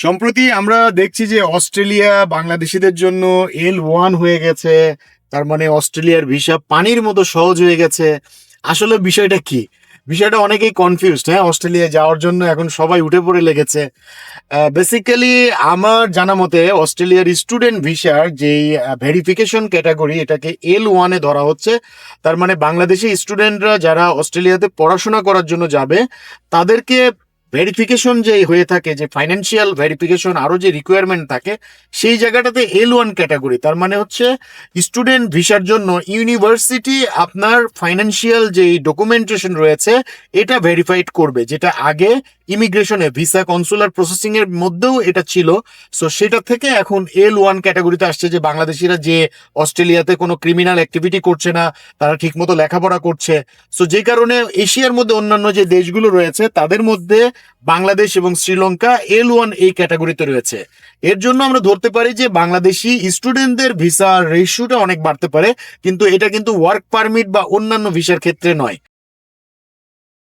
সম্প্রতি আমরা দেখছি যে অস্ট্রেলিয়া বাংলাদেশিদের জন্য L1 হয়ে গেছে। তার মানে অস্ট্রেলিয়ার ভিসা পানির মতো সহজ হয়ে গেছে। আসলে বিষয়টা কি? বিষয়টা অনেকেই কনফিউজড। হ্যাঁ, অস্ট্রেলিয়া যাওয়ার জন্য এখন সবাই উঠে পড়ে লেগেছে। বেসিক্যালি আমার জানা মতে অস্ট্রেলিয়ার স্টুডেন্ট ভিসার যেই ভেরিফিকেশন ক্যাটাগরি, এটাকে L1 এ ধরা হচ্ছে। তার মানে বাংলাদেশি স্টুডেন্টরা যারা অস্ট্রেলিয়াতে পড়াশোনা করার জন্য যাবে, তাদেরকে ভেরিফিকেশন যে হয়ে থাকে, যে ফাইন্যান্সিয়াল ভেরিফিকেশন আরো যে রিকোয়ারমেন্ট থাকে, সেই জায়গাটাতে L1 ক্যাটাগরি। তার মানে হচ্ছে স্টুডেন্ট ভিসার জন্য ইউনিভার্সিটি আপনার ফাইন্যান্সিয়াল যে ডকুমেন্টেশন রয়েছে এটা ভেরিফাইড করবে, যেটা আগে ইমিগ্রেশনে ভিসা কনসুলার প্রসেসিং এর মধ্যেও এটা ছিল। সো সেটা থেকে এখন L1 ক্যাটাগরিতে আসছে, যে বাংলাদেশিরা যে অস্ট্রেলিয়াতে কোনো ক্রিমিনাল অ্যাক্টিভিটি করছে না, তারা ঠিকমতো লেখাপড়া করছে। সো যে কারণে এশিয়ার মধ্যে অন্যান্য যে দেশগুলো রয়েছে তাদের মধ্যে বাংলাদেশ এবং শ্রীলঙ্কা L1 এই ক্যাটাগরিতে রয়েছে। এর জন্য আমরা ধরতে পারি যে বাংলাদেশি স্টুডেন্টদের ভিসা রেশিওটা অনেক বাড়তে পারে, কিন্তু এটা কিন্তু ওয়ার্ক পারমিট বা অন্যান্য ভিসার ক্ষেত্রে নয়।